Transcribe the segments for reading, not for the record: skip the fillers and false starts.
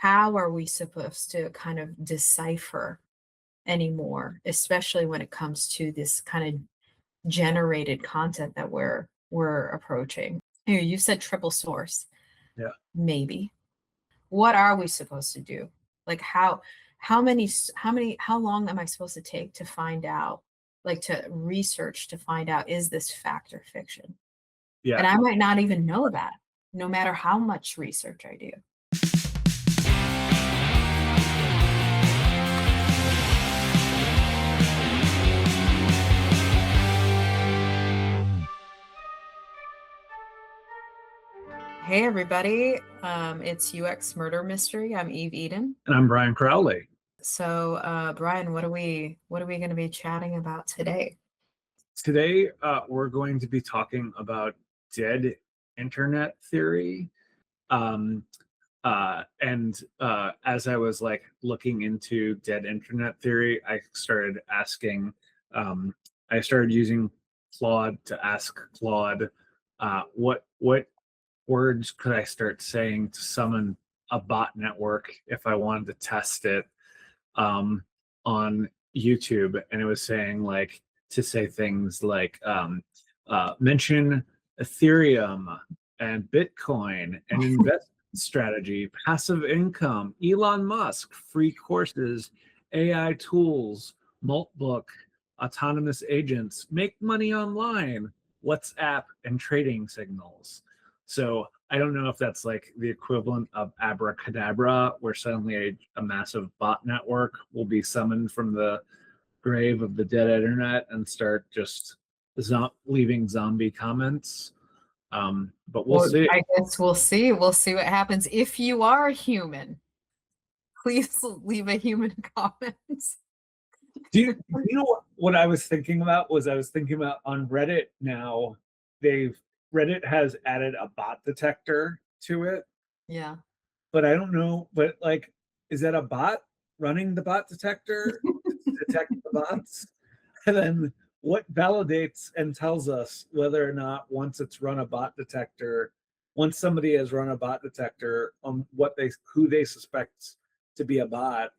how are we supposed to kind of decipher anymore, especially when it comes to this kind of generated content that we're approaching? Here, you said triple source. Yeah. Maybe. What are we supposed to do? Like how long am I supposed to take to find out, like to research to find out, is this fact or fiction? Yeah. And I might not even know that, no matter how much research I do. Hey everybody, it's UX Murder Mystery. I'm Eve Eden. And I'm Brian Crowley. So, Brian, what are we going to be chatting about today? Today, we're going to be talking about dead internet theory. And as I was like looking into dead internet theory, I started asking. I started using Claude to ask Claude, what words could I start saying to summon a bot network if I wanted to test it on YouTube? And it was saying like to say things like mention Ethereum and Bitcoin and investment strategy, passive income, Elon Musk, free courses, AI tools, Moltbook, autonomous agents, make money online, WhatsApp, and trading signals. So I don't know if that's like the equivalent of abracadabra, where suddenly a massive bot network will be summoned from the grave of the dead internet and start just leaving zombie comments. But we'll see. I guess we'll see. We'll see what happens. If you are human, please leave a human comment. Do you know what I was thinking about? I was thinking about on Reddit now, Reddit has added a bot detector to it. Yeah. But I don't know, but like, is that a bot running the bot detector to detect the bots? And then what validates and tells us whether or not once somebody has run a bot detector on who they suspect to be a bot,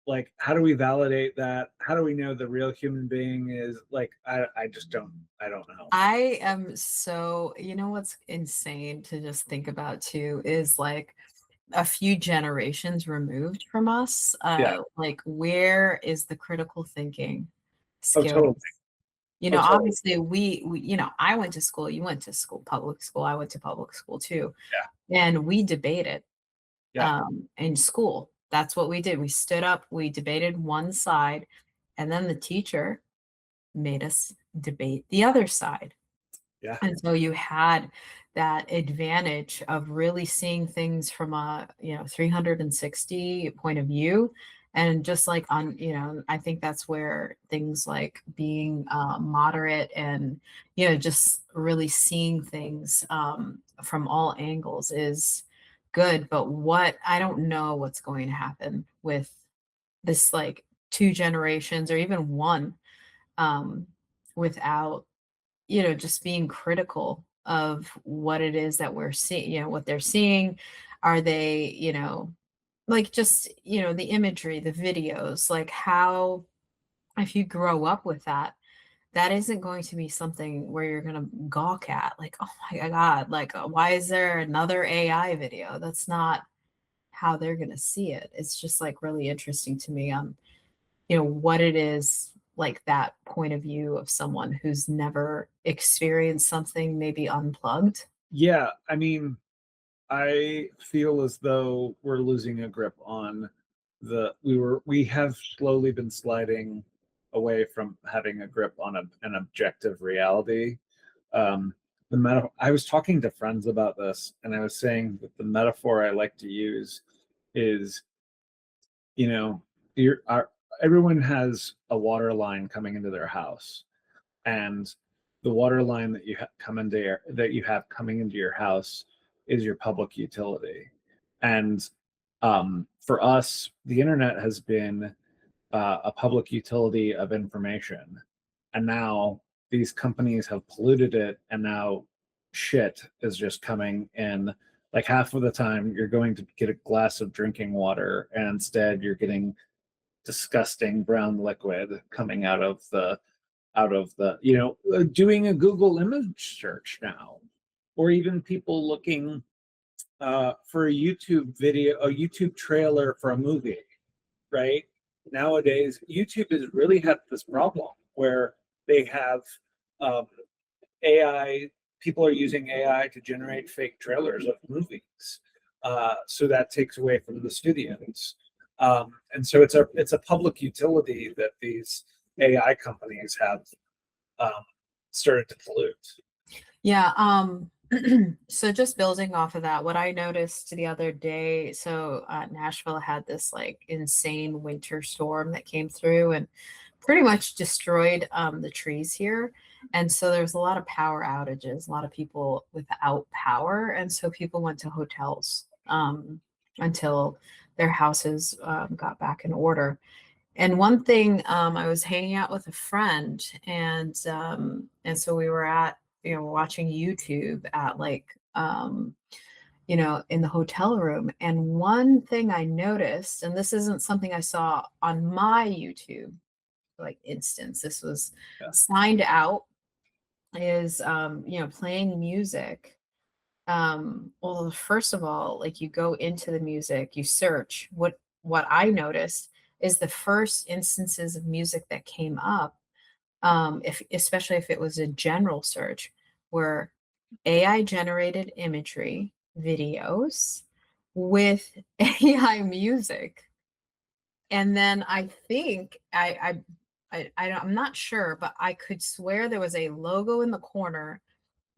like how do we validate that? How do we know the real human being is like, I don't know. I am so, what's insane to just think about too is like a few generations removed from us. Like where is the critical thinking skills? Totally. Totally. Obviously we I went to school, you went to school, public school, I went to public school too. Yeah. And we debated Yeah. In school. That's what we did. We stood up, we debated one side, and then the teacher made us debate the other side. Yeah. And so you had that advantage of really seeing things from a 360 point of view. And just like I think that's where things like being moderate and just really seeing things from all angles is good. But I don't know what's going to happen with this, like 2 generations or even one, without just being critical of what it is that we're seeing, what they're seeing. Are they, like just, the imagery, the videos, like how, if you grow up with that, that isn't going to be something where you're going to gawk at, like, oh my God, like, why is there another AI video? That's not how they're going to see it. It's just like really interesting to me on, what it is, like that point of view of someone who's never experienced something maybe unplugged. Yeah. I mean, I feel as though we're losing a grip on we have slowly been sliding away from having a grip on an objective reality. I was talking to friends about this, and I was saying that the metaphor I like to use is, everyone has a water line coming into their house, and the water line that you have coming into your house is your public utility. And for us, the internet has been a public utility of information, and now these companies have polluted it, and now shit is just coming in like half of the time you're going to get a glass of drinking water, and instead you're getting disgusting brown liquid coming out of the doing a Google image search now, or even people looking for a YouTube video, a YouTube trailer for a movie, right? Nowadays, YouTube has really had this problem where they have um, AI, people are using AI to generate fake trailers of movies. So that takes away from the studios. And so it's a public utility that these AI companies have um, started to pollute. Yeah, so just building off of that, what I noticed the other day, so Nashville had this like insane winter storm that came through and pretty much destroyed the trees here. And so there's a lot of power outages, a lot of people without power. And so people went to hotels until their houses got back in order. And one thing, I was hanging out with a friend, and so we were at, watching YouTube at like, in the hotel room. And one thing I noticed, and this isn't something I saw on my YouTube like instance, this was Yeah. signed out, is playing music. Well, first of all, like you go into the music, you search. What I noticed is the first instances of music that came up, if especially if it was a general search, were AI generated imagery, videos with AI music. And then I think I'm not sure, but I could swear there was a logo in the corner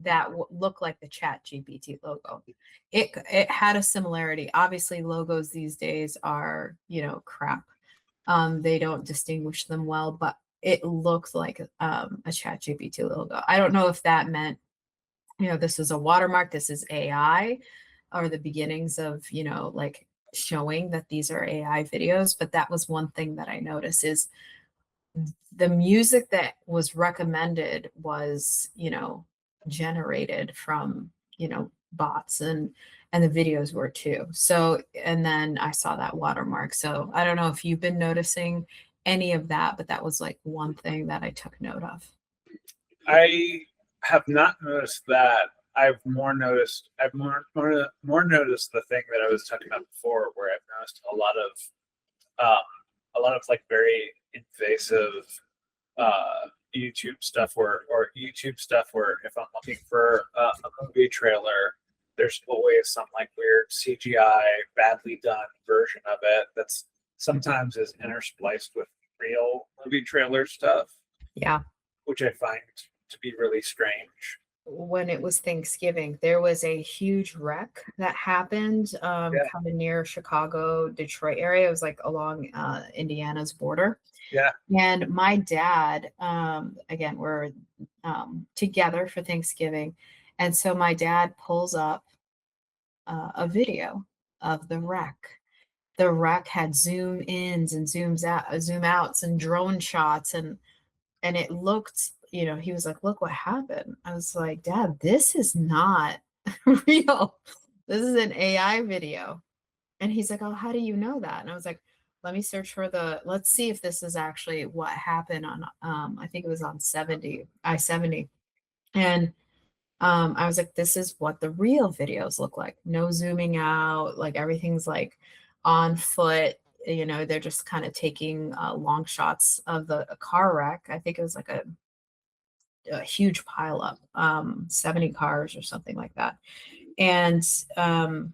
that looked like the Chat GPT logo. It had a similarity. Obviously, logos these days are, crap. They don't distinguish them well, but it looked like a Chat GPT logo. I don't know if that meant, this is a watermark, this is AI, or the beginnings of, like showing that these are AI videos. But that was one thing that I noticed is the music that was recommended was, generated from, bots, and the videos were too. So, and then I saw that watermark. So I don't know if you've been noticing any of that, but that was like one thing that I took note of. I have not noticed that. I've more noticed the thing that I was talking about before, where I've noticed a lot of like very invasive YouTube stuff, or YouTube stuff where if I'm looking for a movie trailer, there's always some like weird CGI, badly done version of it that's sometimes is interspliced with real movie trailer stuff, Yeah. which I find to be really strange. When it was Thanksgiving, there was a huge wreck that happened Yeah, kind of near Chicago, Detroit area. It was like along Indiana's border. yeah, And my dad, again, we're together for Thanksgiving. And so my dad pulls up a video of the wreck. The wreck had zoom ins and zoom outs and drone shots, and it looked, he was like, look what happened. I was like, Dad, this is not real. This is an AI video. And he's like, oh, how do you know that? And I was like, let me search for let's see if this is actually what happened on, I think it was on I-70. And I was like, this is what the real videos look like. No zooming out, like everything's like on foot. They're just kind of taking long shots of the a car wreck. I think it was like a huge pile up, 70 cars or something like that. And um,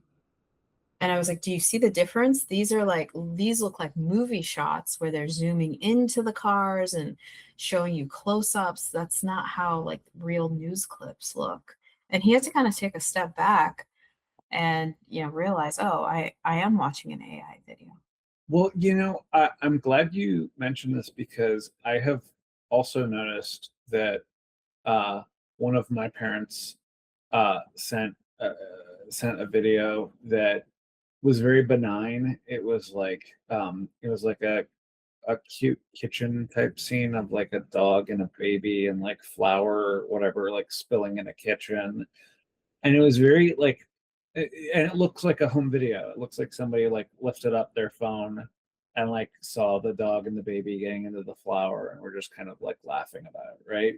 and I was like, do you see the difference? These look like movie shots where they're zooming into the cars and showing you close-ups. That's not how like real news clips look. And he had to kind of take a step back and, realize, oh, I am watching an AI video. well, I'm glad you mentioned this because I have also noticed that one of my parents uh, sent uh, sent a video that was very benign. It was like a cute kitchen type scene of like a dog and a baby and like flour or whatever like spilling in a kitchen, and it was very like And it looks like a home video. It looks like somebody like lifted up their phone and like saw the dog and the baby getting into the flower, and we're just kind of like laughing about it, right?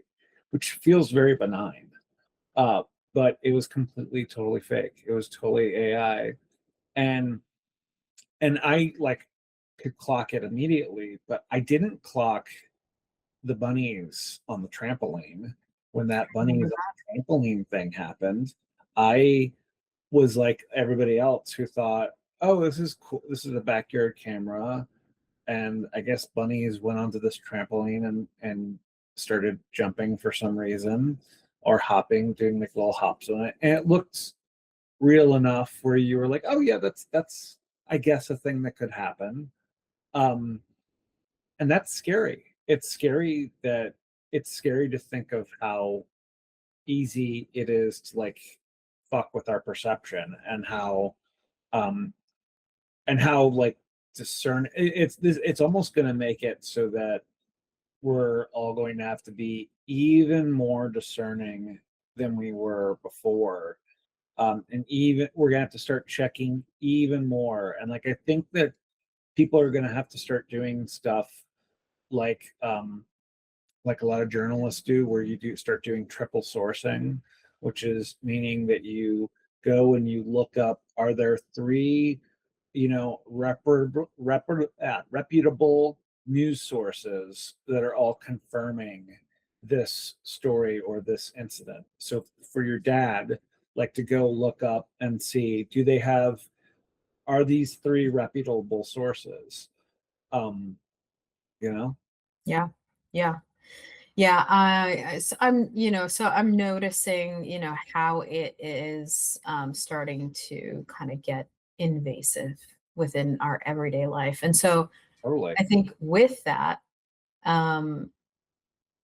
Which feels very benign. Uh, but it was completely totally fake. It was totally AI. And I like could clock it immediately, but I didn't clock the bunnies on the trampoline when that bunnies Remember on the trampoline thing happened. I was like everybody else who thought, "Oh, this is cool. This is a backyard camera." And I guess bunnies went onto this trampoline and started jumping for some reason, or hopping, doing like little hops on it, and it looked real enough where you were like, "Oh yeah, that's I guess a thing that could happen." Um, and that's scary. It's scary to think of how easy it is to like fuck with our perception, um and how like it's almost going to make it so that we're all going to have to be even more discerning than we were before, and even we're going to have to start checking even more. And like I think that people are going to have to start doing stuff like like a lot of journalists do, where you do start doing triple sourcing, which is meaning that you go and you look up, are there three, reputable news sources that are all confirming this story or this incident. So for your dad, like to go look up and see, do they have, are these three reputable sources? Um, you know, Yeah. Yeah. Yeah, so I'm noticing, how it is starting to kind of get invasive within our everyday life. And so totally. I think with that, um,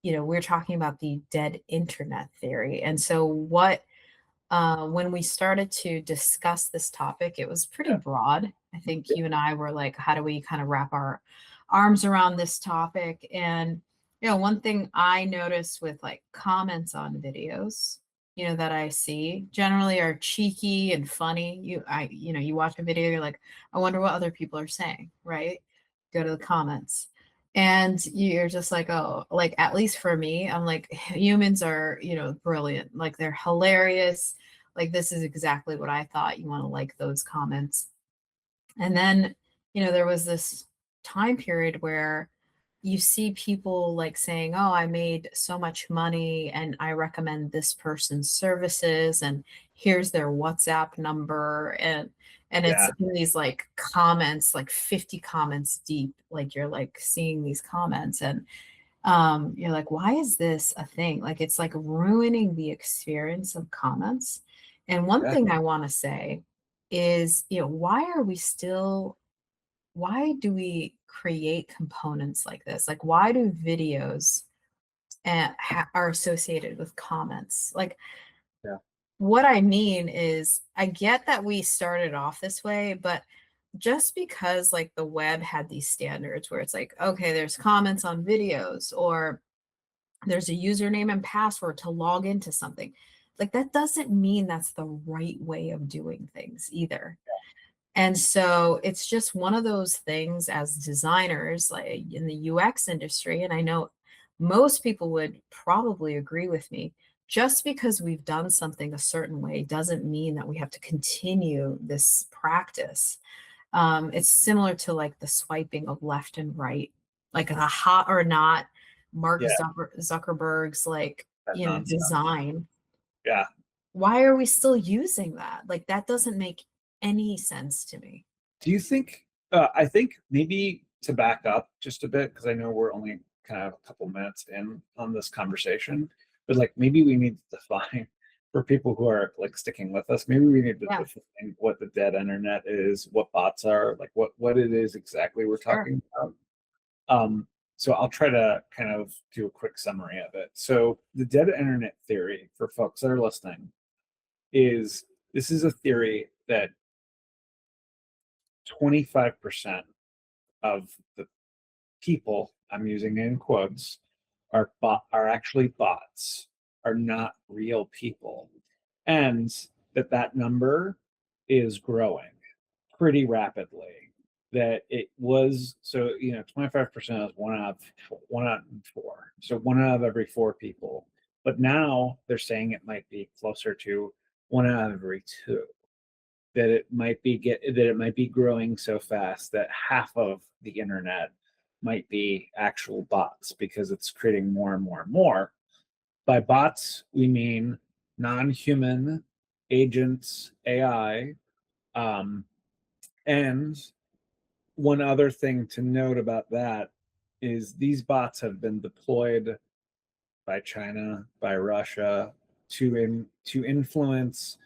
we're talking about the dead internet theory. And so when we started to discuss this topic, it was pretty Yeah. broad. I think you and I were like, how do we kind of wrap our arms around this topic? And, one thing I noticed with like comments on videos, that I see generally are cheeky and funny. You watch a video, you're like, I wonder what other people are saying, right? Go to the comments. And you're just like, oh, like at least for me, I'm like, humans are, brilliant. Like they're hilarious, like this is exactly what I thought. You want to like those comments. And then, there was this time period where you see people like saying, "Oh, I made so much money and I recommend this person's services and here's their WhatsApp number." And it's Yeah. in these like comments, like 50 comments deep, like you're like seeing these comments and you're like, why is this a thing? Like it's like ruining the experience of comments. And one Yeah. thing I want to say is, why do we create components like this? Like, why do videos are associated with comments? Like, Yeah. what I mean is, I get that we started off this way, but just because like the web had these standards where it's like, okay, there's comments on videos, or there's a username and password to log into something. Like that doesn't mean that's the right way of doing things either. And so it's just one of those things as designers, like in the UX industry, and I know most people would probably agree with me. Just because we've done something a certain way doesn't mean that we have to continue this practice. It's similar to like the swiping of left and right, like a hot or not Mark Yeah. Zuckerberg's like, That nonsense. design. Yeah. Why are we still using that? Like that doesn't make any sense to me. Do you think? I think maybe to back up just a bit, because I know we're only kind of a couple minutes in on this conversation, but like maybe we need to define for people who are like sticking with us. Maybe we need to Yeah, define what the dead internet is, what bots are, like what it is exactly we're sure. talking about. Um, so I'll try to kind of do a quick summary of it. So the dead internet theory, for folks that are listening, is this is a theory that 25% of the people, I'm using in quotes, are actually bots, are not real people. And that number is growing pretty rapidly. That it was, so 25% is one out of four, so one out of every four people. But now they're saying it might be closer to one out of every two. That it might be growing so fast that half of the internet might be actual bots because it's creating more and more and more. By bots, we mean non-human agents, AI. And one other thing to note about that is these bots have been deployed by China, by Russia, to influence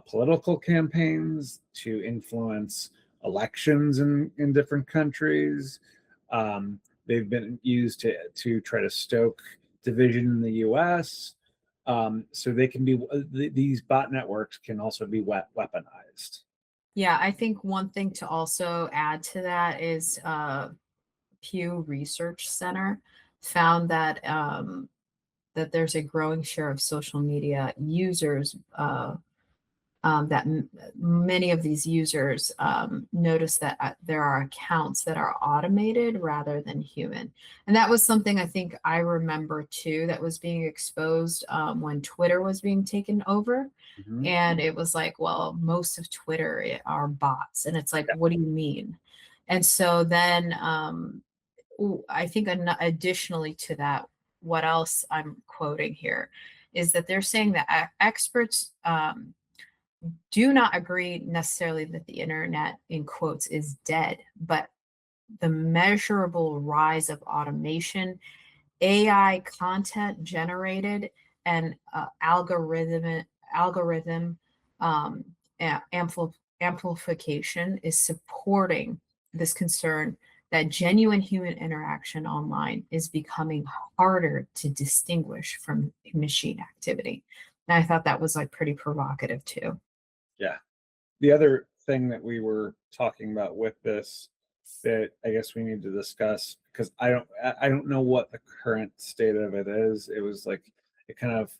political campaigns, to influence elections in different countries. They've been used to try to stoke division in the U.S. So they can be these bot networks can also be weaponized. Yeah, I think one thing to also add to that is Pew Research Center found that that there's a growing share of social media users that many of these users notice that there are accounts that are automated rather than human. And that was something I think I remember too that was being exposed when Twitter was being taken over. Mhm. And it was like, well, most of Twitter are bots. And it's like, Yeah. what do you mean? And so then I think additionally to that, what else I'm quoting here is that they're saying that experts do not agree necessarily that the internet, in quotes, is dead, but the measurable rise of automation, AI content generated, and algorithm um, amplification is supporting this concern that genuine human interaction online is becoming harder to distinguish from machine activity. And I thought that was like pretty provocative too. Yeah. The other thing that we were talking about with this that I guess we need to discuss, because I don't know what the current state of it is. It was like it kind of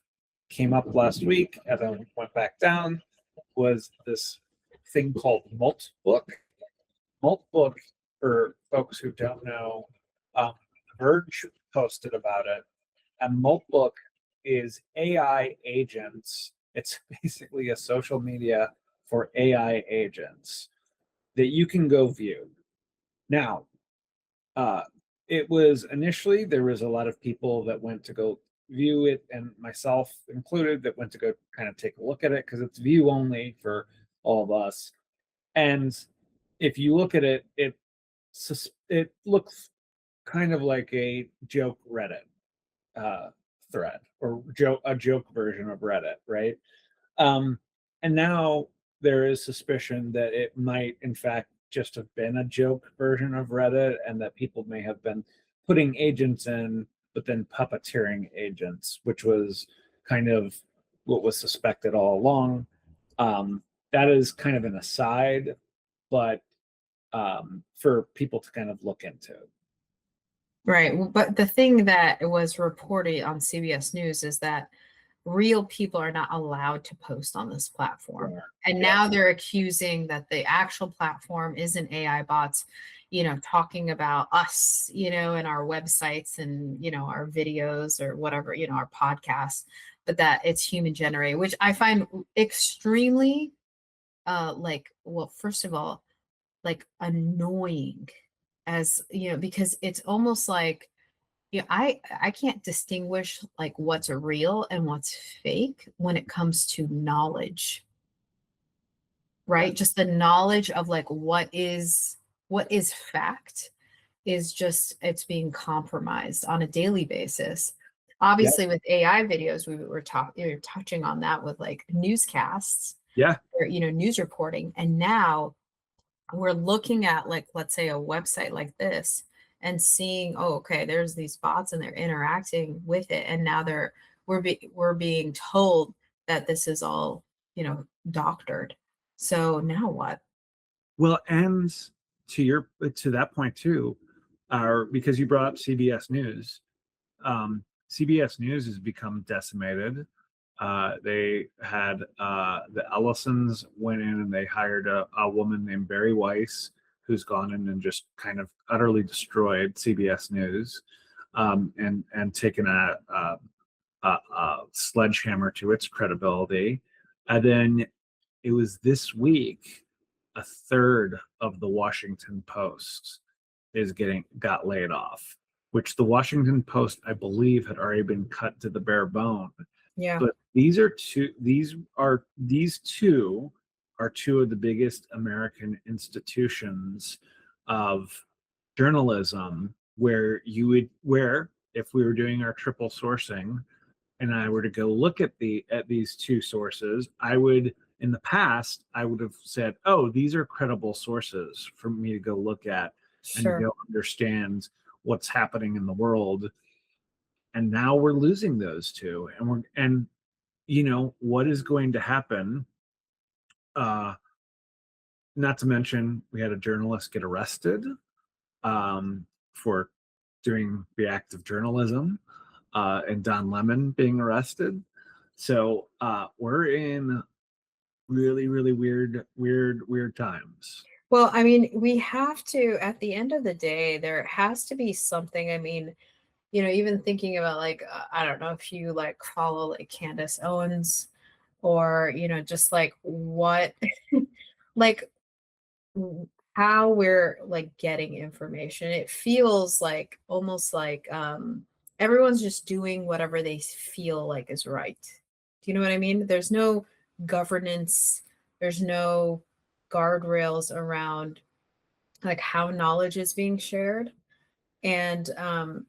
came up last week and then went back down, was this thing called Moltbook. Moltbook, for folks who don't know, Verge posted about it, and Moltbook is AI agents. It's basically a social media for AI agents that you can go view. Now, uh, it was initially, there was a lot of people that went to go view it, and myself included, that went to go kind of take a look at it because it's view only for all of us. And if you look at it, it looks kind of like a joke Reddit thread, or a joke version of Reddit, right? Um, and now there is suspicion that it might, in fact, just have been a joke version of Reddit, and that people may have been putting agents in, but then puppeteering agents, which was kind of what was suspected all along. That is kind of an aside, but for people to kind of look into. Right. But the thing that was reported on CBS News is that real people are not allowed to post on this platform. And Yeah. now they're accusing that the actual platform isn't AI bots, talking about us, and our websites and, our videos or whatever, our podcasts, but that it's human generated, which I find extremely, well, first of all, like annoying as, because it's almost like, I can't distinguish like what's real and what's fake when it comes to knowledge, Yeah. right? Just the knowledge of like what is fact is just it's being compromised on a daily basis. Yeah. Obviously, with AI videos, we were touching on that with like newscasts Yeah. or news reporting, and now we're looking at, like, let's say a website like this and seeing, oh, okay, there's these bots and they're interacting with it, and now we're being told that this is all doctored. So now what? Well, and to that point too, because you brought up CBS News, CBS News has become decimated. They had the Ellisons went in and they hired a woman named Barry Weiss, who's gone in and just kind of utterly destroyed CBS News, and taken a sledgehammer to its credibility. And then it was this week, a third of the Washington Post got laid off, which the Washington Post, I believe, had already been cut to the bare bone. Yeah. But these two are two of the biggest American institutions of journalism, where if we were doing our triple sourcing and I were to go look at these two sources, I would, in the past, I would have said, oh, these are credible sources for me to go look at and to Sure. go understand what's happening in the world. And now we're losing those two. And what is going to happen? Uh Not to mention we had a journalist get arrested for doing reactive journalism, and Don Lemon being arrested. So we're in really, really weird times. Well, I mean, we have to, at the end of the day, there has to be something. I mean, even thinking about like, I don't know if you like follow like Candace Owens or, just like what, like how we're like getting information. It feels like almost like everyone's just doing whatever they feel like is right. Do you know what I mean? There's no governance, there's no guardrails around like how knowledge is being shared. And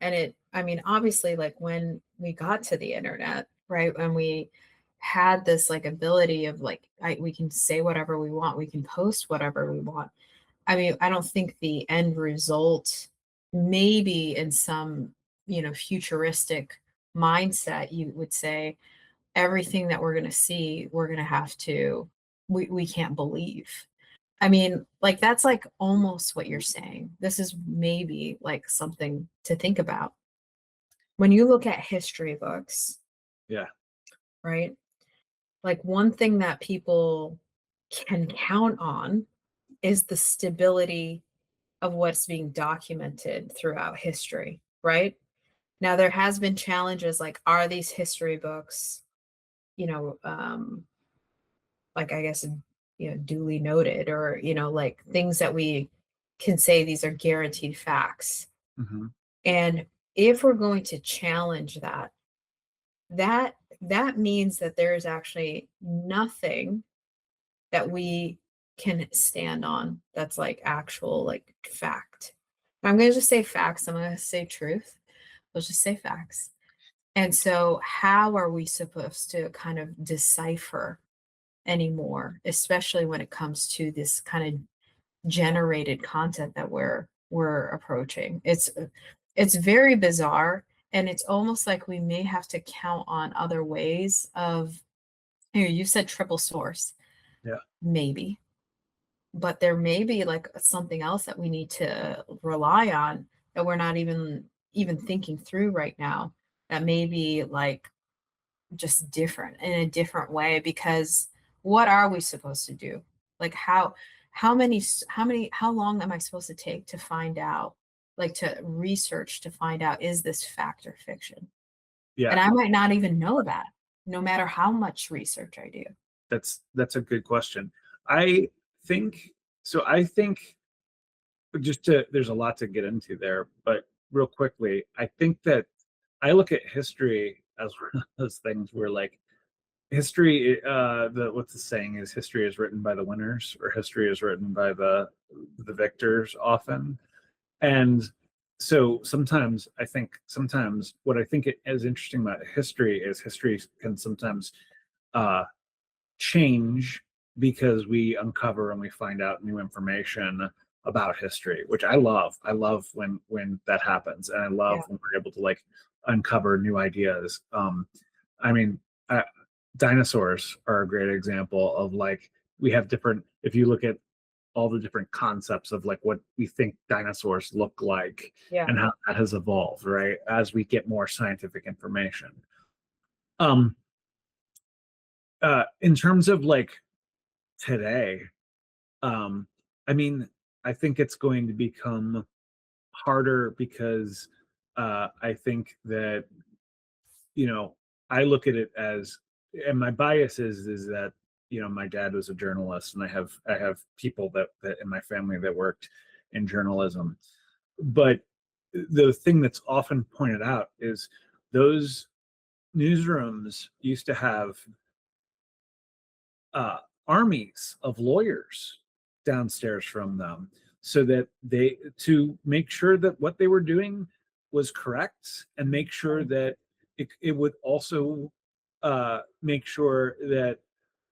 it, I mean, obviously, like when we got to the internet, right, and we had this like ability of like we can say whatever we want, we can post whatever we want. I mean, I don't think the end result, maybe in some, futuristic mindset, you would say everything that we're going to see, we're going to have to, we can't believe. I mean, like that's like almost what you're saying. This is maybe like something to think about. When you look at history books, Yeah, right? Like one thing that people can count on is the stability of what's being documented throughout history, right? Now there has been challenges like are these history books, you know, like I guess duly noted or like things that we can say these are guaranteed facts. hmm And if we're going to challenge that, that means that there is actually nothing that we can stand on that's like actual like fact. I'm going to just say facts. I'm going to say truth. Let's just say facts. And so, how are we supposed to kind of decipher anymore, especially when it comes to this kind of generated content that we're approaching? It's very bizarre, and it's almost like we may have to count on other ways of. Here, you said triple source, yeah, maybe, but there may be like something else that we need to rely on that we're not even thinking through right now. That may be like just different in a different way because what are we supposed to do? Like how long am I supposed to take to find out, like to research to find out is this fact or fiction? yeah. And I might not even know that no matter how much research I do. That's a good question. I think so. I think just to there's a lot to get into there, but real quickly, I think that I look at history as one of those things where like history, the what's the saying is history is written by the winners or history is written by the victors often. And so sometimes what I think is interesting about history is history can sometimes uh change because we uncover and we find out new information about history, which I love. I love when that happens, and I love Yeah. when we're able to like uncover new ideas. I mean, uh, dinosaurs are a great example of like we have different. If you look at all the different concepts of like what we think dinosaurs look like Yeah. and how that has evolved, right? As we get more scientific information. Um, In terms of like today, um, I mean, I think it's going to become harder because I think that, you know, I look at it as, and my bias is that, you know, my dad was a journalist, and I have people that in my family that worked in journalism. But the thing that's often pointed out is those newsrooms used to have uh, armies of lawyers downstairs from them, so that they, to make sure that what they were doing was correct, and make sure that it would also make sure that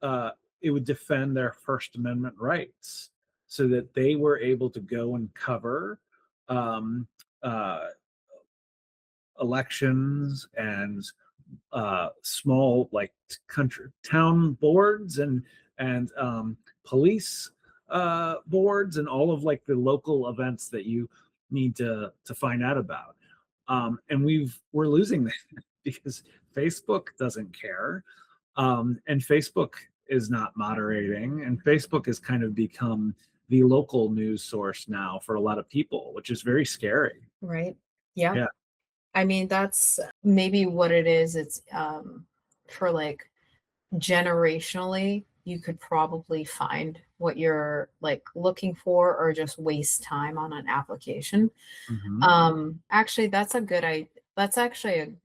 uh, it would defend their First Amendment rights, so that they were able to go and cover um, uh, elections and small like country town boards and police boards, and all of like the local events that you need to find out about. And we're losing that because Facebook doesn't care, and Facebook is not moderating, and Facebook has kind of become the local news source now for a lot of people, which is very scary. Right. Yeah. Yeah. I mean, that's maybe what it is. It's for like generationally, you could probably find what you're like looking for or just waste time on an application. Hmm. Actually, that's actually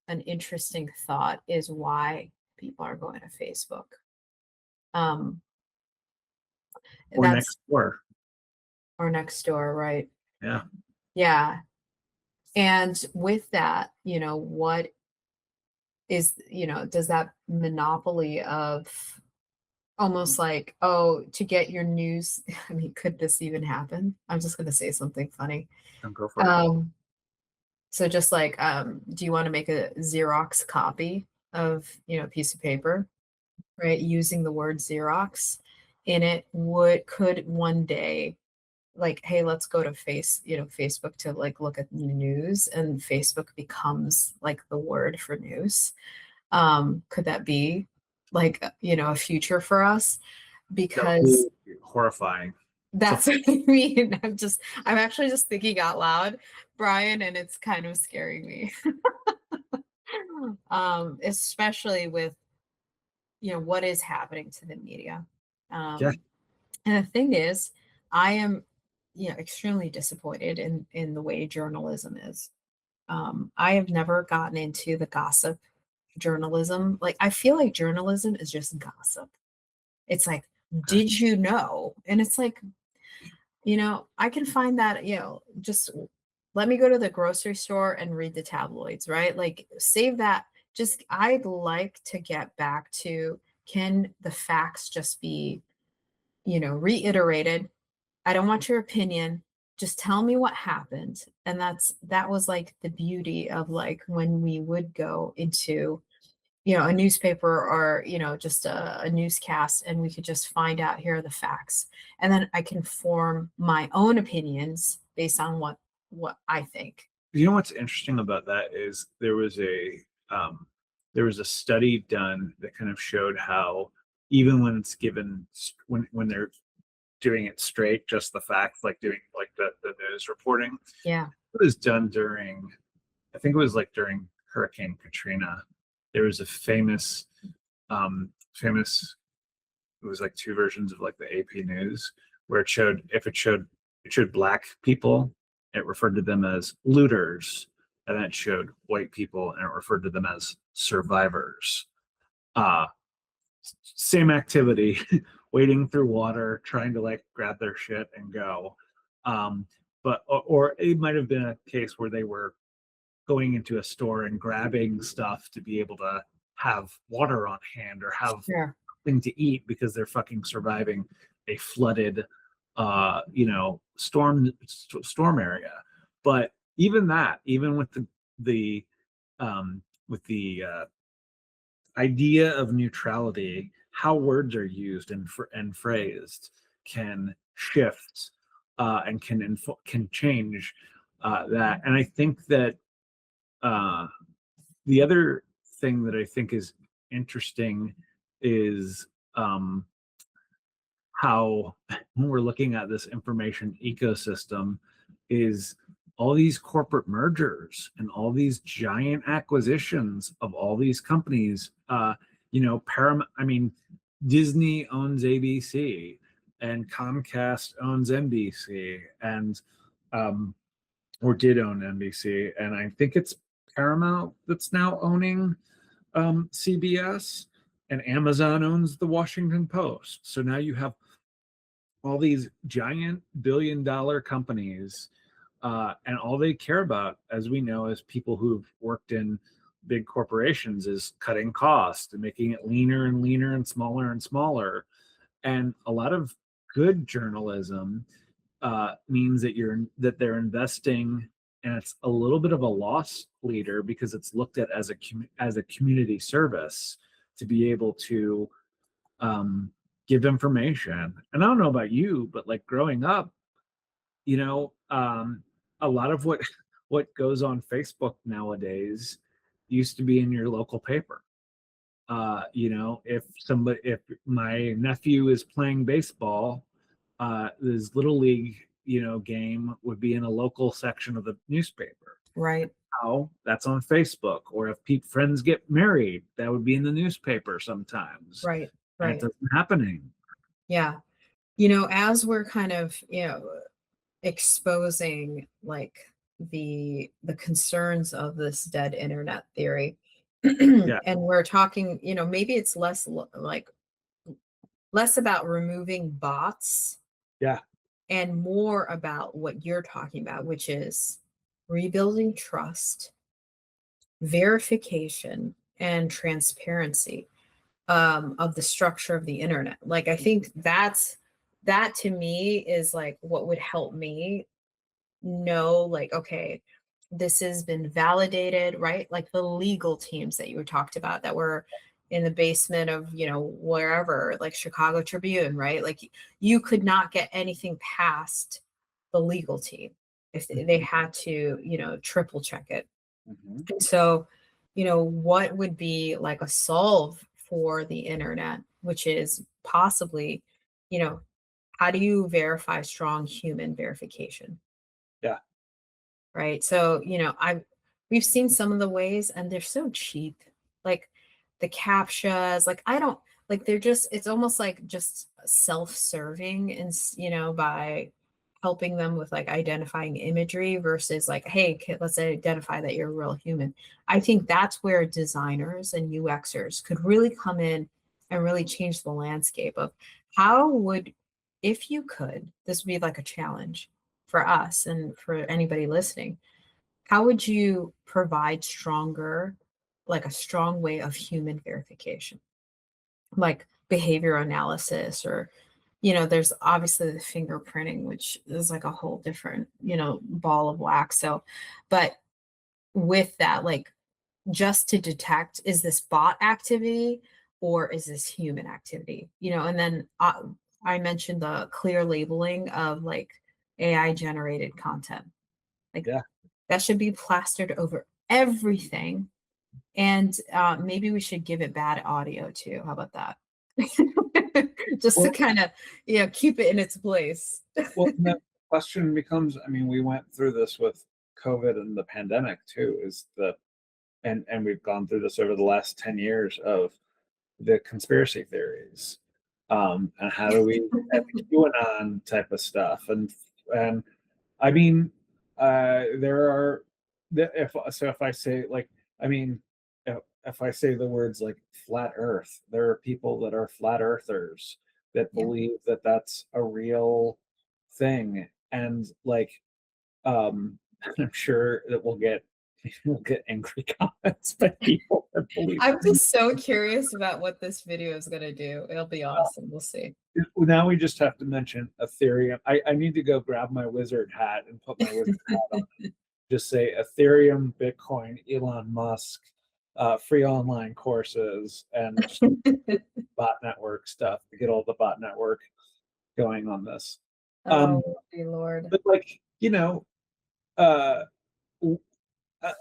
an interesting thought is why people are going to Facebook. Um, Or next that's door. or next door, right? Yeah. Yeah. And with that, what is, does that monopoly of almost like, oh, to get your news, I mean, could this even happen? I'm just going to say something funny. Don't go for it. Um, so just like, do you want to make a Xerox copy of, a piece of paper, right? Using the word Xerox in it could one day like, hey, let's go to Facebook to like look at the news, and Facebook becomes like the word for news. Could that be like, a future for us? That would Because be horrifying. So that's what I mean. I'm actually just thinking out loud, Brian, and it's kind of scaring me. Especially with, what is happening to the media. yeah, Um, and the thing is, I am, extremely disappointed in the way journalism is. I have never gotten into the gossip journalism. Like, I feel like journalism is just gossip. It's like, okay. did you know? And it's like, I can find that, just let me go to the grocery store and read the tabloids, right? Like, save that. Just, I'd like to get back to, can the facts just be, reiterated? I don't want your opinion. Just tell me what happened. And that was like the beauty of like when we would go into, a newspaper or, just a newscast, and we could just find out here are the facts. And then I can form my own opinions based on what I think. You know what's interesting about that is there was a study done that kind of showed how, even when it's given, when they're doing it straight, just the facts, like doing like the news reporting, Yeah. it was done during, I think it was like during Hurricane Katrina. There was a famous, it was like two versions of like the AP News, where it showed, if it showed black people, it referred to them as looters, and then it showed white people and it referred to them as survivors. Uh Same activity, wading through water, trying to like grab their shit and go. Um, but or it might have been a case where they were going into a store and grabbing stuff to be able to have water on hand or have Sure. thing to eat because they're fucking surviving a flooded storm area. But even that, even with the with the idea of neutrality, how words are used and phrased can shift and can change that. And I think that uh, the other thing that I think is interesting is how when we're looking at this information ecosystem is all these corporate mergers and all these giant acquisitions of all these companies. Paramount, I mean, Disney owns ABC and Comcast owns NBC and um, or did own NBC, and I think it's Paramount that's now owning CBS, and Amazon owns the Washington Post. So now you have all these giant billion-dollar companies, and all they care about, as we know, as people who've worked in big corporations, is cutting costs and making it leaner and leaner and smaller. And a lot of good journalism means that they're investing, and it's a little bit of a loss leader because it's looked at as a community service to be able to give information. And I don't know about you, but like growing up, you know, a lot of what goes on Facebook nowadays used to be in your local paper. If my nephew is playing baseball, his little league, game would be in a local section of the newspaper. Right. Now that's on Facebook. Or if friends get married, that would be in the newspaper sometimes. Right. And it Right. doesn't happening. Yeah. As we're kind of, exposing like the concerns of this dead internet theory, Yeah, and we're talking, maybe it's like less about removing bots yeah, and more about what you're talking about, which is rebuilding trust, verification, and transparency of the structure of the internet. Like, I think that to me is like what would help me know, like, okay, this has been validated, right? Like the legal teams that you talked about that were in the basement of, wherever, like Chicago Tribune, right? Like you could not get anything past the legal team if they mhm, had to, triple check it. mhm, And so, what would be like a solve for the internet, which is possibly, you know, how do you verify strong human verification? yeah, Right. So, we've seen some of the ways and they're so cheap. Like the captchas, like I don't like they're just it's almost like just self-serving and by helping them with like identifying imagery versus like, hey, let's identify that you're a real human. I think that's where designers and UXers could really come in and really change the landscape of how would, if you could, this would be like a challenge for us and for anybody listening, how would you provide like a strong way of human verification, like behavior analysis, or there's obviously the fingerprinting, which is like a whole different ball of wax. So but with that, like, just to detect, is this bot activity or is this human activity, and then I mentioned the clear labeling of like AI generated content. Like yeah. that should be plastered over everything. And maybe we should give it bad audio too. How about that? Just to Well, kind of, keep it in its place. and the question becomes, I mean, we went through this with COVID and the pandemic too, and we've gone through this over the last 10 years of the conspiracy theories, and how do we and the QAnon type of stuff, and I mean, there are if I say like, I mean, if I say the words like flat Earth, there are people that are flat earthers that Yeah. believe that that's a real thing, and like, I'm sure that we'll get angry comments by people that believe. I'm just so curious about what this video is going to do. It'll be awesome. We'll see. Now we just have to mention Ethereum. I need to go grab my wizard hat and put my wizard hat on. Just say Ethereum, Bitcoin, Elon Musk, free online courses, and just bot network stuff to get all the bot network going on this. Um, Oh, dear Lord. but like, uh, uh,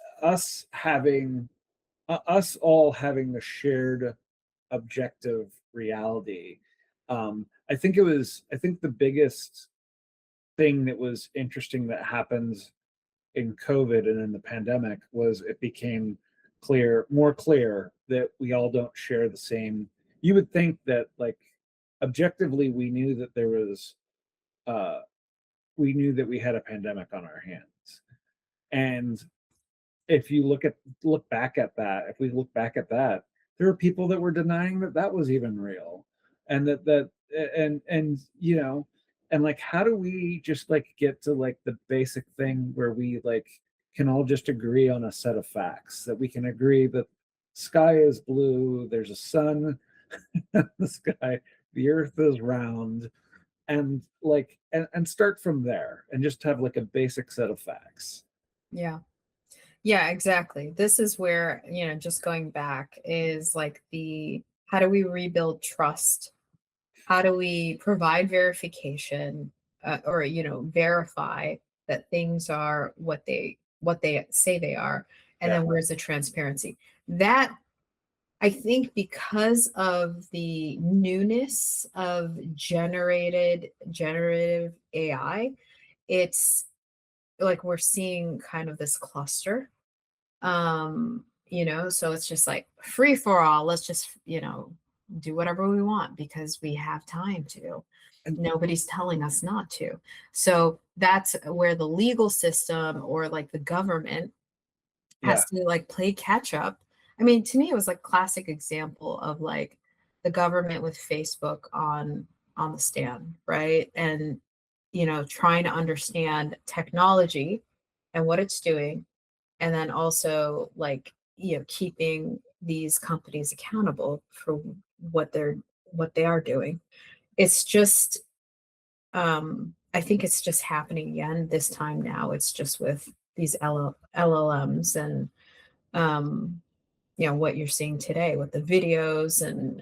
us all having the shared objective reality. I think it was, I think the biggest thing that was interesting that happens in COVID and in the pandemic was it became more clear that we all don't share the same. You would think that, like, objectively, uh, we knew that we had a pandemic on our hands, and if you if we look back at that, there are people that were denying that that was even real, and and and like, how do we just like get to like the basic thing where we like can all just agree on a set of facts, that we can agree that sky is blue, there's a sun in the sky, the earth is round, and like and start from there and just have like a basic set of facts. Yeah. Yeah, exactly. This is where, just going back is like how do we rebuild trust? How do we provide verification, or, verify that things are what they say they are? And Yeah, then where's the transparency? That, I think, because of the newness of generative AI, it's like we're seeing kind of this cluster. So it's just like free for all. Let's just, do whatever we want because we have time to. and Nobody's telling us not to. So that's where the legal system or like the government yeah, has to like play catch up. I mean, to me, it was like classic example of like the government with Facebook on the stand, right? And trying to understand technology and what it's doing, and then also like keeping these companies accountable for what they are doing. It's just I think it's just happening again this time. Now it's just with these LLMs, and um what you're seeing today with the videos,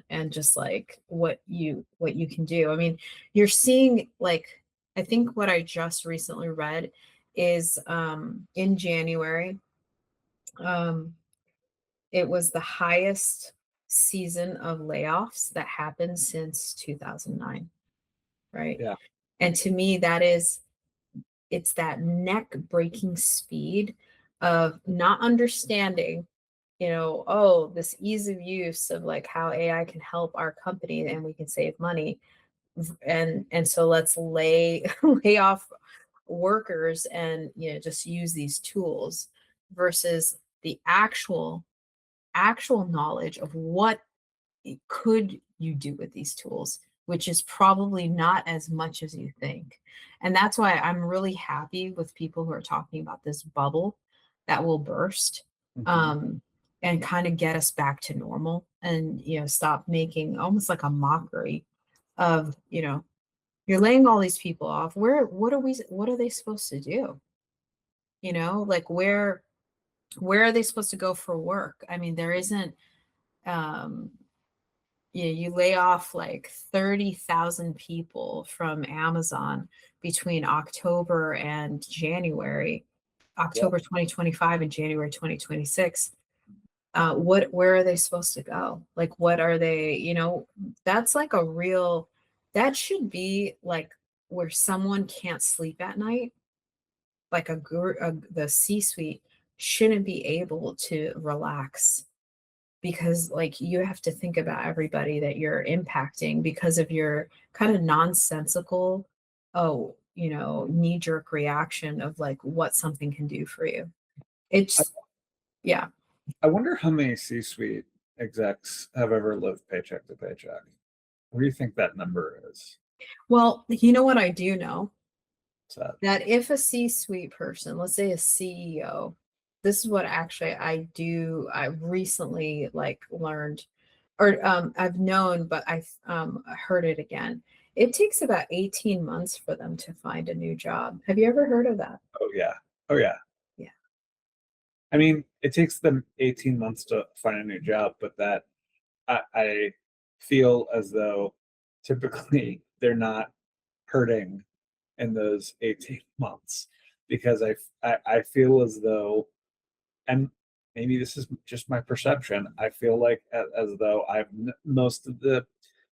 and just like what you can do. I mean, you're seeing like, I think what I just recently read is in January, um it was the highest season of layoffs that happened since 2009, right? yeah. And to me, it's that neck breaking speed of not understanding, oh, this ease of use of like how AI can help our company and we can save money. And so let's lay off workers and just use these tools, versus the actual knowledge of what could you do with these tools, which is probably not as much as you think. And that's why I'm really happy with people who are talking about this bubble that will burst, Mhm. um, and kind of get us back to normal, and stop making almost like a mockery of, you're laying all these people off. What are they supposed to do? Like where are they supposed to go for work? I mean, there isn't, um you lay off like 30,000 people from Amazon between October and January, Yep. October 2025 and January 2026. Where are they supposed to go? Like, what are they, that's like that should be like where someone can't sleep at night, like the C-suite shouldn't be able to relax, because like you have to think about everybody that you're impacting because of your kind of nonsensical, oh, knee jerk reaction of like what something can do for you. I, It's Yeah. I wonder how many C-suite execs have ever lived paycheck to paycheck. What do you think that number is? Well, you know what I do know? What's that? That if a C-suite person, let's say a CEO, this is what actually I recently like learned, or I've known, but I've heard it again. It takes about 18 months for them to find a new job. Have you ever heard of that? Oh yeah. Oh yeah. Yeah. I mean, it takes them 18 months to find a new job, but that I feel as though typically they're not hurting in those 18 months, because I feel as though, and maybe this is just my perception, I feel like as though most of the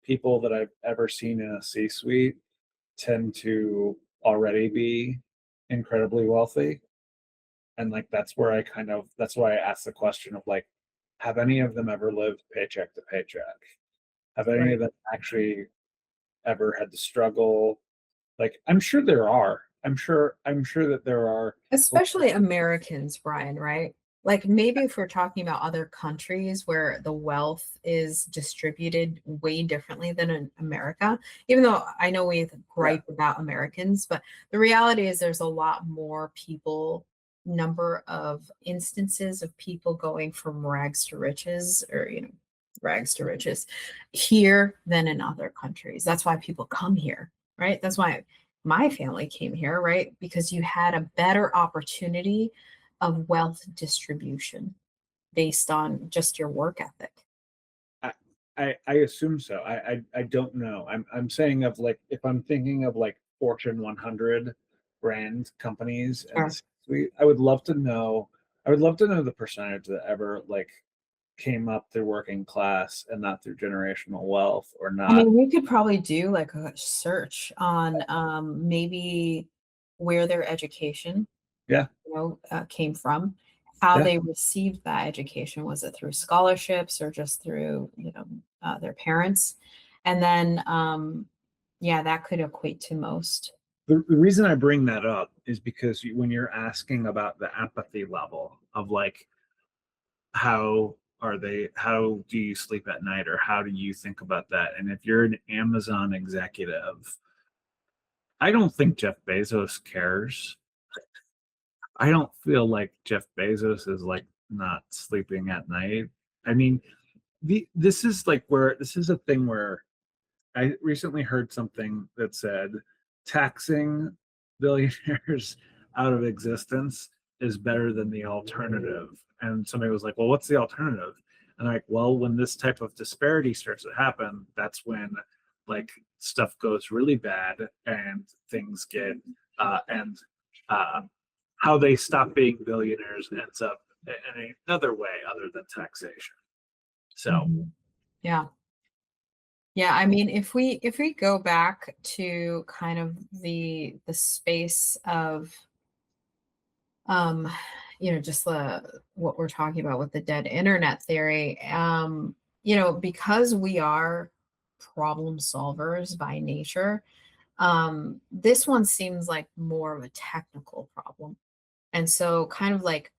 people that I've ever seen in a C-suite tend to already be incredibly wealthy. And like that's why I asked the question of like, have any of them ever lived paycheck to paycheck? Have any Right. of them actually ever had to struggle? Like, I'm sure there are. I'm sure that there are. Especially Americans, Brian, right? Like maybe if we're talking about other countries where the wealth is distributed way differently than in America, even though I know we Yeah. gripe about Americans, but the reality is there's a lot more people, number of instances of people going from rags to riches or, rags to riches here than in other countries. That's why people come here, right? That's why my family came here, right? Because you had a better opportunity of wealth distribution based on just your work ethic. I, I assume so. I don't know. I'm saying of like if I'm thinking of like Fortune 100 brand companies and Sure. the suite, I would love to know. I would love to know the percentage that ever like came up through working class and not through generational wealth or I not. mean, we could probably do like a search on maybe where their education, Yeah, came from, how yeah. they received that education. Was it through scholarships or just through, their parents? And then, yeah, that could equate to most. The reason I bring that up is because when you're asking about the empathy level of like how do you sleep at night or how do you think about that? And if you're an Amazon executive, I don't think Jeff Bezos cares. I don't feel like Jeff Bezos is like not sleeping at night. I mean, this is like where this is a thing where I recently heard something that said taxing billionaires out of existence is better than the alternative. And somebody was like, well, what's the alternative? And I'm like, well, when this type of disparity starts to happen, that's when like stuff goes really bad and things get and uh, how they stop being billionaires ends up in another way other than taxation. So Mhm. Yeah. Yeah, I mean, if we go back to kind of the space of um, just the what we're talking about with the dead internet theory, because we are problem solvers by nature, this one seems like more of a technical problem. And so kind of like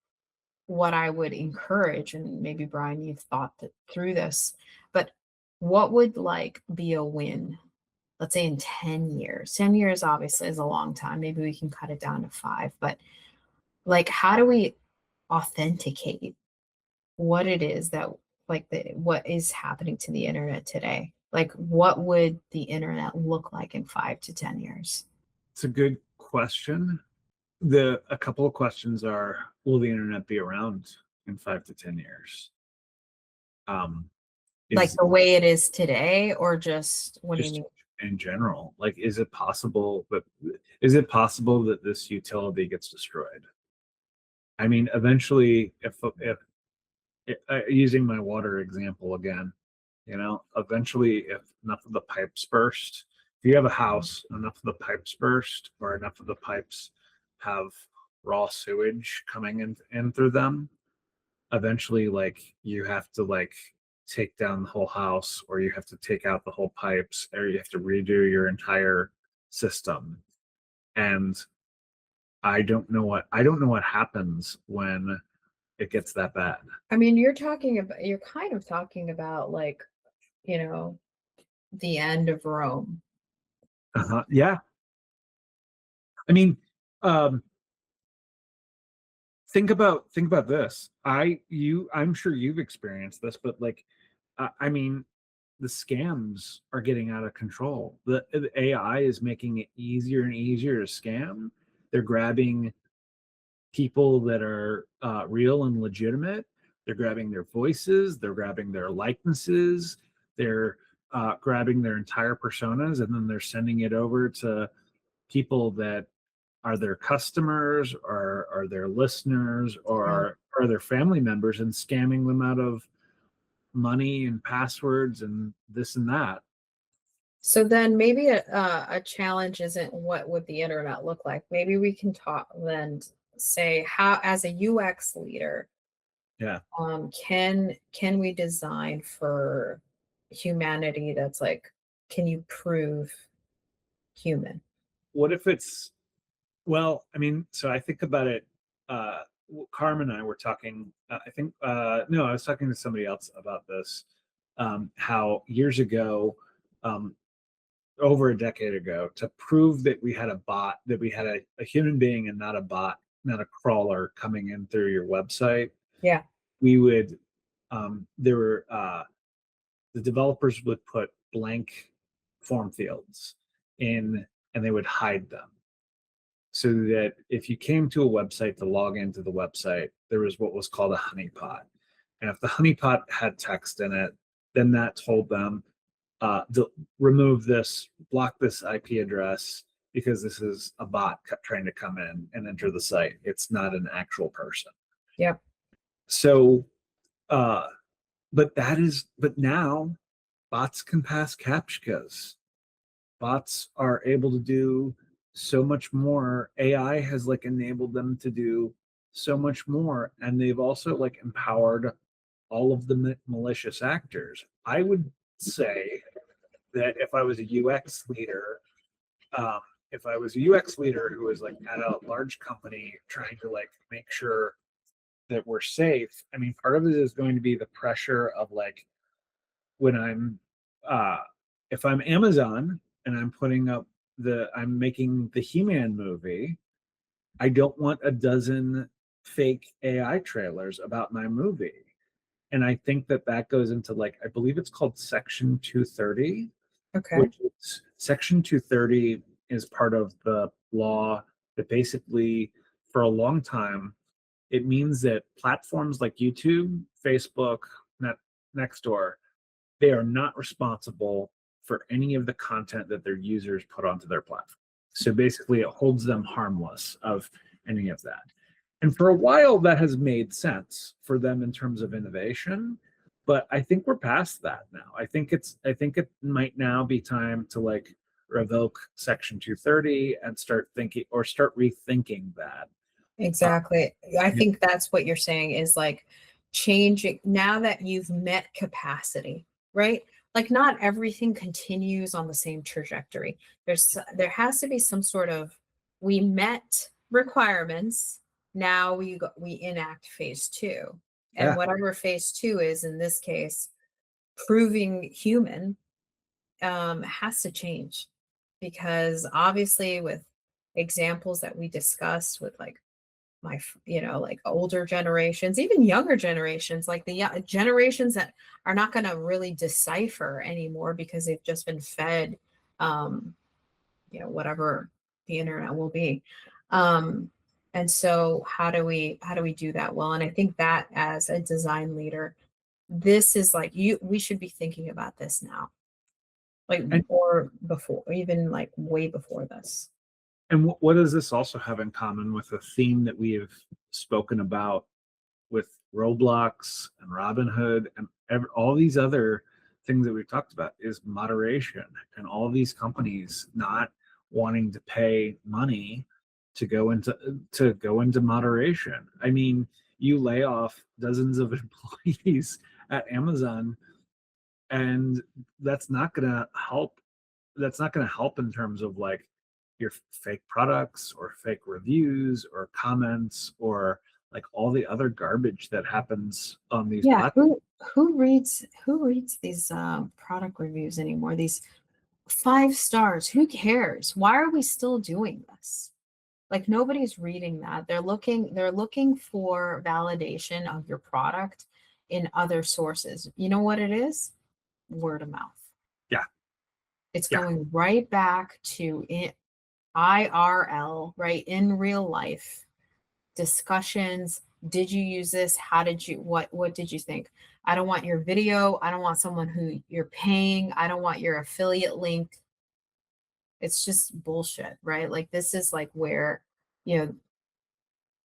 what I would encourage, and maybe Brian, you've thought through this, but what would like be a win? Let's say in 10 years. 10 years obviously is a long time. Maybe we can cut it down to 5, but like how do we authenticate what it is that like what is happening to the internet today? Like what would the internet look like in 5 to 10 years? it's a good question. The a couple of questions are: will the internet be around in 5 to 10 years? Um, Like is the way it is today, or just what do you just mean? in general, like, is it possible that this utility gets destroyed? I mean, eventually, if using my water example again, eventually, if enough of the pipes burst, if you have a house, enough of the pipes burst, or enough of the pipes have raw sewage coming in through them, eventually like you have to like take down the whole house or you have to take out the whole pipes or you have to redo your entire system. And I don't know what happens when it gets that bad. I mean, you're kind of talking about like, you know, the end of Rome. Yeah. I mean, um think about this. I'm sure you've experienced this, but like I mean, the scams are getting out of control. The AI is making it easier and easier to scam. They're grabbing people that are real and legitimate. They're grabbing their voices. They're grabbing their likenesses. They're grabbing their entire personas, and then they're sending it over to people that are their customers or are their listeners Yeah. or are their family members and scamming them out of money and passwords and this and that. So then maybe a challenge isn't what would the internet look like. Maybe we can talk then say how as a UX leader, Yeah. can we design for humanity that's like, can you prove human? What if it's well, I mean, so I think about it. Carmen and I were talking. I think no, I was talking to somebody else about this. How years ago, um, over a decade ago, to prove that we had a bot, that we had a human being and not a bot, not a crawler coming in through your website, Yeah. we would. There were the developers would put blank form fields in, and they would hide them so that if you came to a website to log into the website, there was what was called a honeypot. And if the honeypot had text in it, then that told them remove this, block this IP address because this is a bot trying to come in and enter the site. It's not an actual person. Yep. So, uh, but now bots can pass captchas. Bots are able to do so much more. AI has like enabled them to do so much more, and they've also like empowered all of the malicious actors. I would say that if I was a UX leader, um, if I was a UX leader who was like at a large company trying to like make sure that we're safe, I mean, part of it is going to be the pressure of like when I'm uh if I'm Amazon and I'm making the He-Man movie, I don't want a dozen fake AI trailers about my movie. And I think that that goes into like I believe it's called Section 230, Okay. which is Section 230 is part of the law that basically for a long time it means that platforms like YouTube, Facebook, Nextdoor, they are not responsible for any of the content that their users put onto their platform. So basically, it holds them harmless of any of that. And for a while, that has made sense for them in terms of innovation. But I think we're past that now. I think it might now be time to like revoke Section 230 and start rethinking that. Uh, Exactly. I yeah, think that's what you're saying is like changing now that you've met capacity, right? Like not everything continues on the same trajectory. There has to be some sort of we met requirements. Now we enact phase two. And yeah, whatever phase two is in this case, proving human has to change because obviously with examples that we discussed with like like older generations, even younger generations, like the generations that are not going to really decipher anymore because they've just been fed, um, whatever the internet will be. Um, and so how do we do that well? And I think that as a design leader, this is like we should be thinking about this now, like and or before, even like way before this. what does this also have in common with a theme that we have spoken about with Roblox and Robinhood and all these other things that we've talked about is moderation and all these companies not wanting to pay money to go into moderation. I mean, you lay off dozens of employees at Amazon, and that's not going to help. That's not going to help in terms of like your fake products or fake reviews or comments or like all the other garbage that happens on these Yeah, platforms. who reads these product reviews anymore? These 5 stars. Who cares? Why are we still doing this? Like nobody's reading that. They're looking for validation of your product in other sources. You know what it is? Word of mouth. Yeah, It's yeah, going right back to IRL, right? In real life discussions. Did you use this? How did you what did you think? I don't want your video. I don't want someone who you're paying. I don't want your affiliate link. It's just bullshit, right? Like this is like where, you know,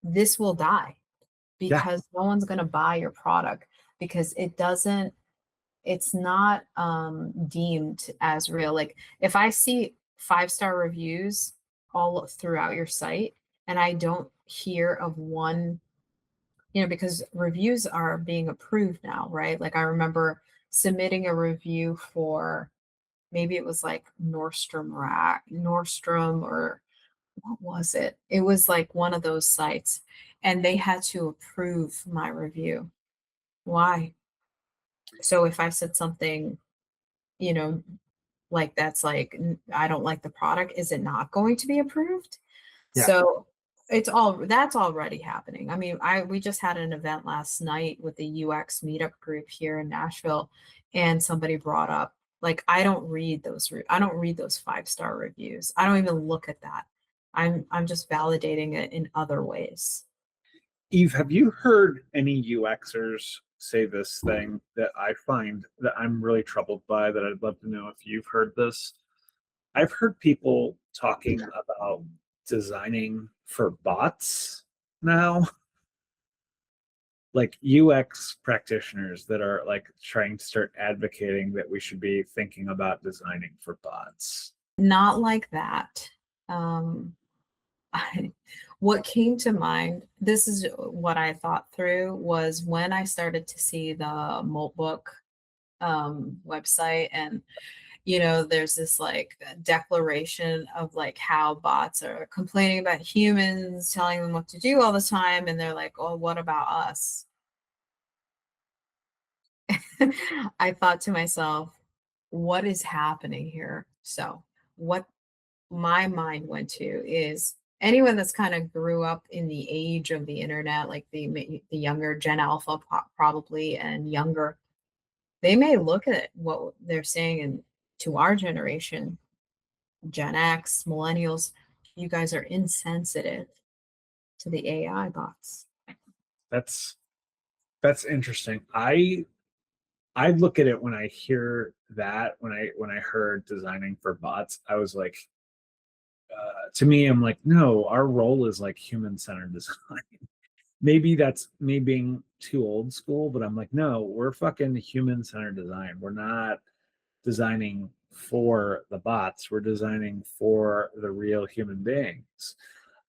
this will die yeah. because no one's going to buy your product because it doesn't it's not deemed as real. Like if I see 5-star reviews all throughout your site and I don't hear of one, because reviews are being approved now, right? Like I remember submitting a review for, maybe it was like Nordstrom, or what was it? It was like one of those sites, and they had to approve my review. Why? So if I said something, you know, like that's like, I don't like the product, is it not going to be approved? Yeah. So that's already happening. I mean, we just had an event last night with the UX meetup group here in Nashville, and somebody brought up, like, I don't read those 5-star reviews. I don't even look at that. I'm just validating it in other ways. Eve, have you heard any UXers say this thing that I find that I'm really troubled by, that I'd love to know if you've heard this? I've heard people talking about designing for bots now, like UX practitioners that are like trying to start advocating that we should be thinking about designing for bots. Not like that. Um, what came to mind, this is what I thought through, was when I started to see the Moltbook website, and there's this like declaration of like how bots are complaining about humans, telling them what to do all the time, and they're like, oh, what about us? I thought to myself, what is happening here? So what my mind went to is, anyone that's kind of grew up in the age of the internet, like the younger Gen Alpha probably and younger, they may look at what they're saying, and to our generation, Gen X, millennials, you guys are insensitive to the AI bots. That's interesting. I look at it when I hear that, when I heard designing for bots, I was like, to me, I'm like, no, our role is like human-centered design. Maybe that's me being too old school, but I'm like, no, we're fucking human-centered design. We're not designing for the bots. We're designing for the real human beings.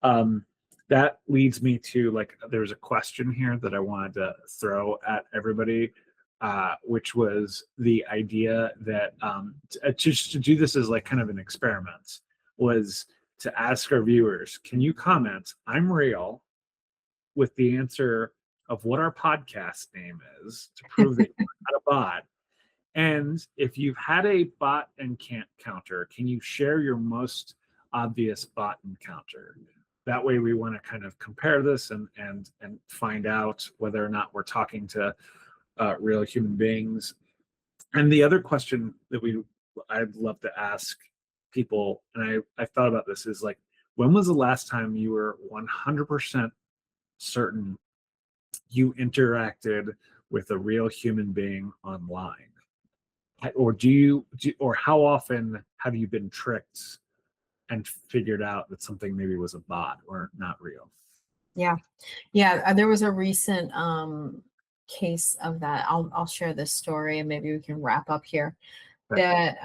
Um, that leads me to, like, there's a question here that I wanted to throw at everybody, which was the idea that just to do this as like kind of an experiment, was to ask our viewers, can you comment, I'm real, with the answer of what our podcast name is to prove that you're not a bot. And if you've had a bot encounter, can you share your most obvious bot encounter? That way we want to kind of compare this and find out whether or not we're talking to real human beings. And the other question that I'd love to ask people, and I thought about this, is like, when was the last time you were 100% certain you interacted with a real human being online? Or or how often have you been tricked and figured out that something maybe was a bot or not real? Yeah. Yeah, there was a recent case of that. I'll share this story and maybe we can wrap up here. Right. That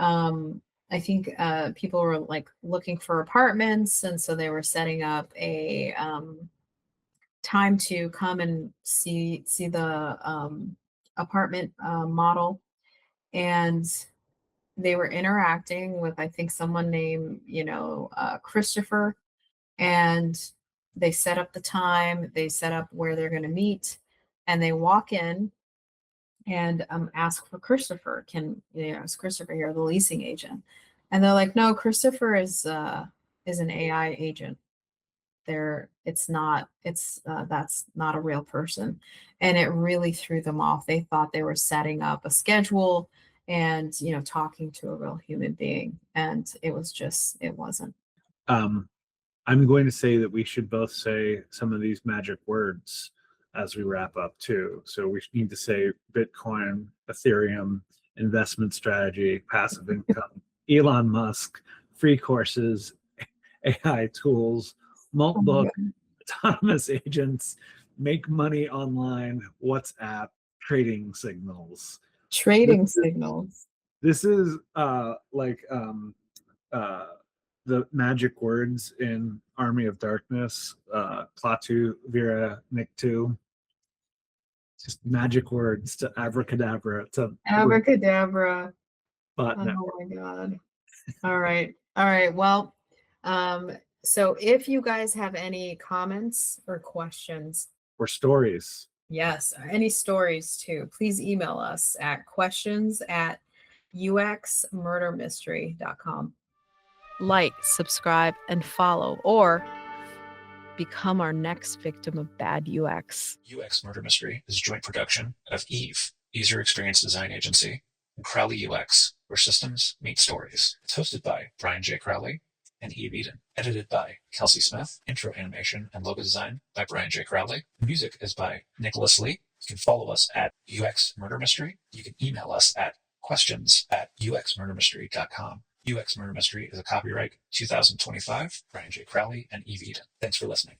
I think people were like looking for apartments, and so they were setting up a time to come and see the apartment model, and they were interacting with, I think, someone named Christopher, and they set up the time, they set up where they're going to meet, and they walk in and ask for Christopher. Is Christopher here, the leasing agent? And they're like, no, Christopher is an AI agent. It's not, that's not a real person. And it really threw them off. They thought they were setting up a schedule and talking to a real human being, and it wasn't. Um, I'm going to say that we should both say some of these magic words as we wrap up too. So we need to say Bitcoin, Ethereum, investment strategy, passive income, Elon Musk, free courses, AI tools, Oh my Moltbook, God. autonomous agents, make money online, WhatsApp, trading signals. This Trading is signals. uh the magic words in Army of Darkness, Klaatu, Vera, Niktu. Just magic words to abracadabra to bring Abracadabra. botnet Oh my God. All right. All right. Well, um, so if you guys have any comments or questions, or stories. yes, any stories too, please email us at questions@uxmurdermystery.com. Like, subscribe, and follow, or become our next victim of bad UX. UX Murder Mystery is a joint production of Eve, User Experience Design Agency, and Crowley UX, where systems meet stories. It's hosted by Brian J. Crowley and Eve Eden. Edited by Kelsey Smith. Intro animation and logo design by Brian J. Crowley. The music is by Nicholas Lee. You can follow us at UX Murder Mystery. You can email us at questions@uxmurdermystery.com. UX Murder Mystery is a copyright 2025, Brian J. Crowley and Eve Eden. Thanks for listening.